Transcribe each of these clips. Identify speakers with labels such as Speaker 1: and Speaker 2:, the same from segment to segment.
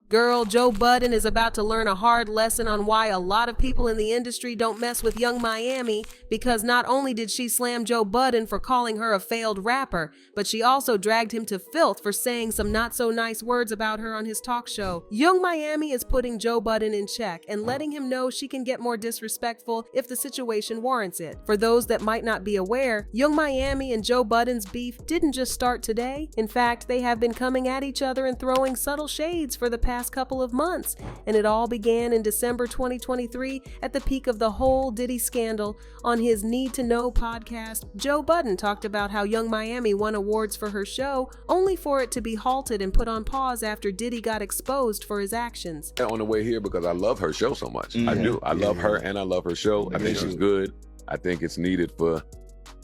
Speaker 1: Girl, Joe Budden is about to learn a hard lesson on why a lot of people in the industry don't mess with Young Miami, because not only did she slam Joe Budden for calling her a failed rapper, but she also dragged him to filth for saying some not so nice words about her on his talk show. Young Miami is putting Joe Budden in check and letting him know she can get more disrespectful if the situation warrants it. For those that might not be aware, Young Miami and Joe Budden's beef didn't just start today. In fact, they have been coming at each other and throwing subtle shades for the past couple of months, and it all began in December 2023 at the peak of the whole Diddy scandal. On his Need to Know podcast, Joe Budden talked about how Young Miami won awards for her show, only for it to be halted and put on pause after Diddy got exposed for his actions.
Speaker 2: On the way here, because I love her show so much. I do. I love her and I love her show. I think she's good. I think it's needed for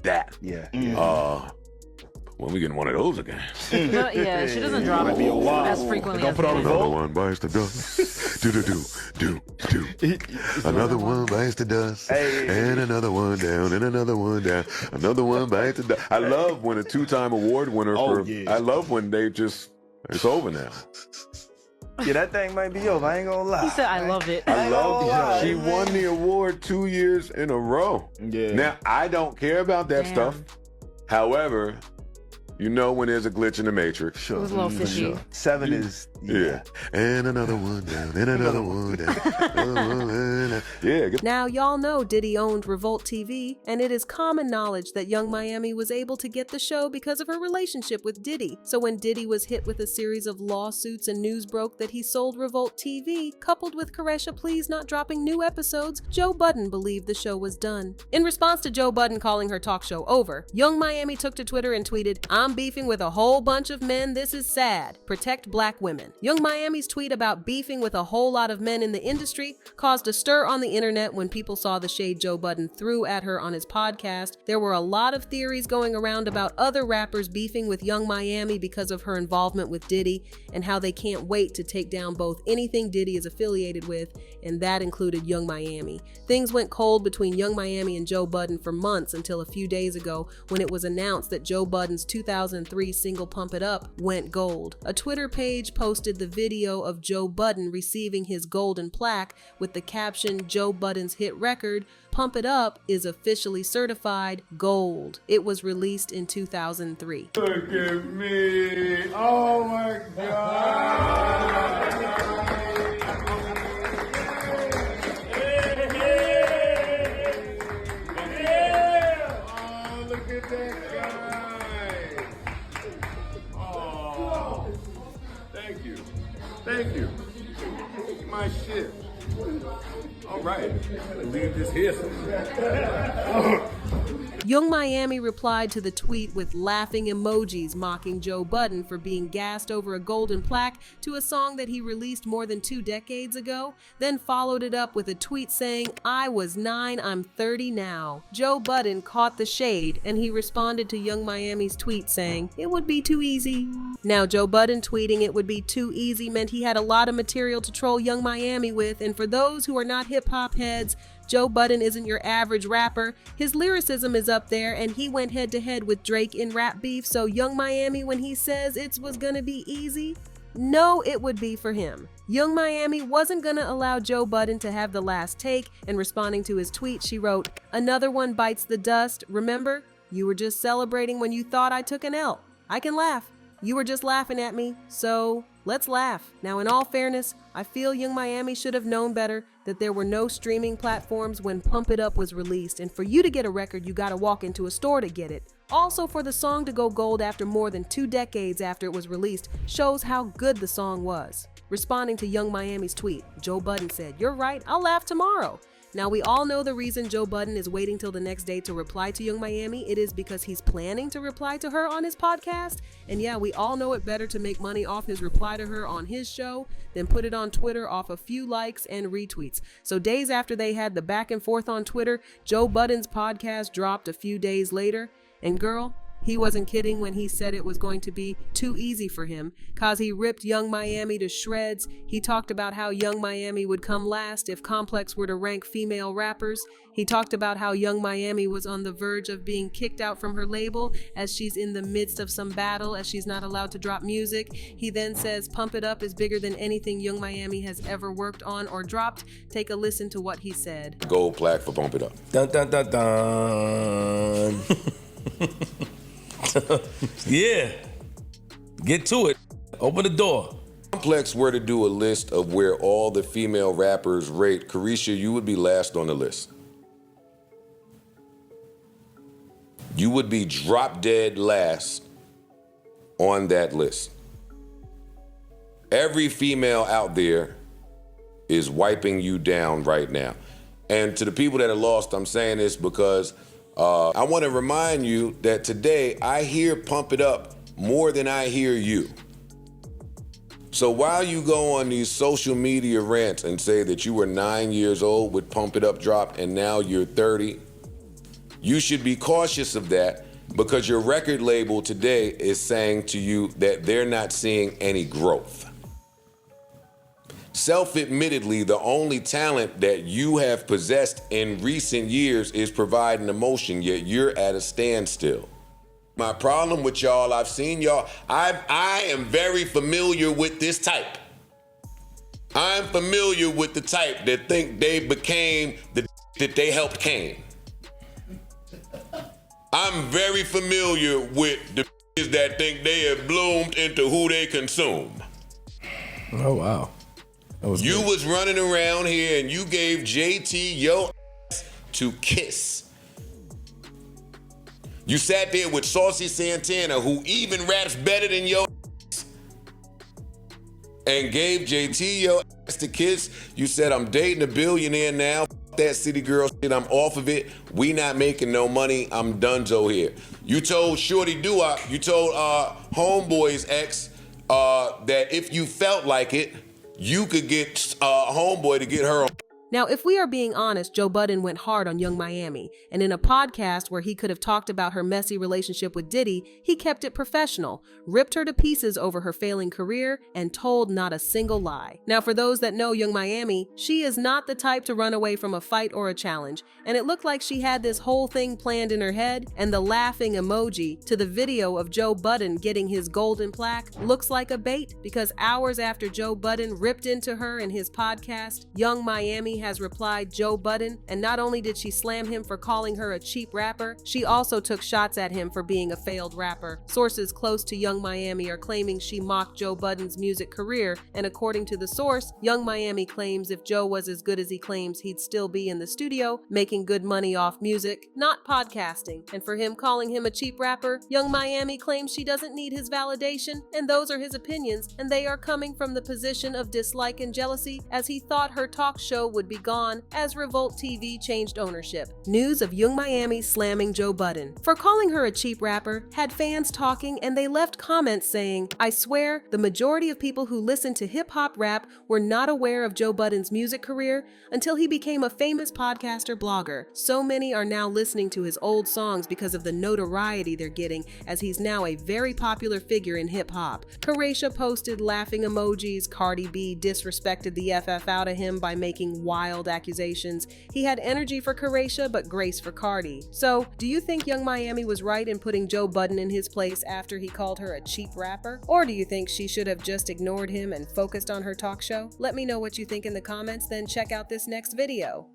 Speaker 2: that. When we getting one of those again.
Speaker 3: Yeah, she doesn't drop as frequently as
Speaker 2: another one bites the dust. Do. Another one bites the dust. And another one down, and another one down. Another one bites the dust. I love when a 2-time award winner I love when they just, it's over now.
Speaker 4: Yeah, that thing might be over. I ain't gonna lie.
Speaker 3: He said, I love it.
Speaker 2: I love it. She won the award 2 years in a row.
Speaker 4: Yeah.
Speaker 2: Now, I don't care about that stuff. However, you know when there's a glitch in the matrix.
Speaker 3: It was a little fishy.
Speaker 4: 7 is...
Speaker 2: Yeah. And another one down, and another one down. Yeah.
Speaker 1: Now, y'all know Diddy owned Revolt TV, and it is common knowledge that Young Miami was able to get the show because of her relationship with Diddy. So when Diddy was hit with a series of lawsuits and news broke that he sold Revolt TV, coupled with Koresha Please not dropping new episodes, Joe Budden believed the show was done. In response to Joe Budden calling her talk show over, Young Miami took to Twitter and tweeted, "I'm beefing with a whole bunch of men. This is sad. Protect black women." Young Miami's tweet about beefing with a whole lot of men in the industry caused a stir on the internet when people saw the shade Joe Budden threw at her on his podcast. There were a lot of theories going around about other rappers beefing with Young Miami because of her involvement with Diddy, and how they can't wait to take down both anything Diddy is affiliated with, and that included Young Miami. Things went cold between Young Miami and Joe Budden for months until a few days ago when it was announced that Joe Budden's 2003 single Pump It Up went gold. A Twitter page posted the video of Joe Budden receiving his golden plaque with the caption, "Joe Budden's hit record, Pump It Up, is officially certified gold." It was released in 2003.
Speaker 5: Look at me. Oh my God. Oh, look at that guy. Oh, thank you. My shit. All right, leave this here somewhere.
Speaker 1: Young Miami replied to the tweet with laughing emojis mocking Joe Budden for being gassed over a golden plaque to a song that he released more than 2 decades ago, then followed it up with a tweet saying, "I was 9, I'm 30 now." Joe Budden caught the shade, and he responded to Young Miami's tweet saying, "It would be too easy." Now, Joe Budden tweeting "it would be too easy" meant he had a lot of material to troll Young Miami with, and for those who are not hip-hop heads, Joe Budden isn't your average rapper. His lyricism is up there, and he went head-to-head with Drake in rap beef, so Young Miami, when he says it was gonna be easy, no, it would be for him. Young Miami wasn't gonna allow Joe Budden to have the last take, and responding to his tweet, she wrote, "Another one bites the dust. Remember, you were just celebrating when you thought I took an L. I can laugh. You were just laughing at me, so let's laugh." Now, in all fairness, I feel Young Miami should have known better, that there were no streaming platforms when Pump It Up was released, and for you to get a record, you gotta walk into a store to get it. Also, for the song to go gold after more than 2 decades after it was released shows how good the song was. Responding to Young Miami's tweet, Joe Budden said, "You're right, I'll laugh tomorrow." Now, we all know the reason Joe Budden is waiting till the next day to reply to Young Miami. It is because he's planning to reply to her on his podcast. And yeah, we all know it better to make money off his reply to her on his show than put it on Twitter off a few likes and retweets. So days after they had the back and forth on Twitter, Joe Budden's podcast dropped a few days later. And girl, He wasn't kidding when he said it was going to be too easy for him, cause he ripped Young Miami to shreds. He talked about how Young Miami would come last if Complex were to rank female rappers. He talked about how Young Miami was on the verge of being kicked out from her label as she's in the midst of some battle as she's not allowed to drop music. He then says Pump It Up is bigger than anything Young Miami has ever worked on or dropped. Take a listen to what he said.
Speaker 2: Gold plaque for Pump It Up.
Speaker 6: Dun dun dun dun. Yeah. Get to it. Open the door.
Speaker 2: Complex were to do a list of where all the female rappers rate, Carisha, you would be last on the list. You would be drop dead last on that list. Every female out there is wiping you down right now. And to the people that are lost, I'm saying this because I want to remind you that today I hear Pump It Up more than I hear you. So while you go on these social media rants and say that you were 9 years old with Pump It Up drop and now you're 30, you should be cautious of that because your record label today is saying to you that they're not seeing any growth. Self-admittedly, the only talent that you have possessed in recent years is providing emotion, yet you're at a standstill. My problem with y'all, I've seen y'all, I am very familiar with this type. I'm familiar with the type that think they became the that they helped came. I'm very familiar with the that think they have bloomed into who they consume.
Speaker 6: Oh, wow.
Speaker 2: You was running around here and you gave JT your ass to kiss. You sat there with Saucy Santana, who even raps better than your ass, and gave JT your ass to kiss. You said, I'm dating a billionaire now. F that city girl shit, I'm off of it. We not making no money. I'm donezo here. You told Shorty Doo-Wop, you told Homeboy's ex that if you felt like it, you could get Homeboy to get her on.
Speaker 1: Now, if we are being honest, Joe Budden went hard on Young Miami, and in a podcast where he could have talked about her messy relationship with Diddy, he kept it professional, ripped her to pieces over her failing career, and told not a single lie. Now, for those that know Young Miami, she is not the type to run away from a fight or a challenge, and it looked like she had this whole thing planned in her head, and the laughing emoji to the video of Joe Budden getting his golden plaque looks like a bait, because hours after Joe Budden ripped into her in his podcast, Young Miami has replied Joe Budden, and not only did she slam him for calling her a cheap rapper, she also took shots at him for being a failed rapper. Sources close to Young Miami are claiming she mocked Joe Budden's music career, and according to the source, Young Miami claims if Joe was as good as he claims, he'd still be in the studio, making good money off music, not podcasting. And for him calling him a cheap rapper, Young Miami claims she doesn't need his validation, and those are his opinions, and they are coming from the position of dislike and jealousy, as he thought her talk show would be gone as Revolt TV changed ownership. News of Young Miami slamming Joe Budden for calling her a cheap rapper had fans talking, and they left comments saying, I swear the majority of people who listen to hip-hop rap were not aware of Joe Budden's music career until he became a famous podcaster blogger. So many are now listening to his old songs because of the notoriety they're getting, as he's now a very popular figure in hip-hop. Carisha posted laughing emojis. Cardi B disrespected the FF out of him by making wild accusations. He had energy for Carisha, but grace for Cardi. So, do you think Young Miami was right in putting Joe Budden in his place after he called her a cheap rapper? Or do you think she should have just ignored him and focused on her talk show? Let me know what you think in the comments, then check out this next video.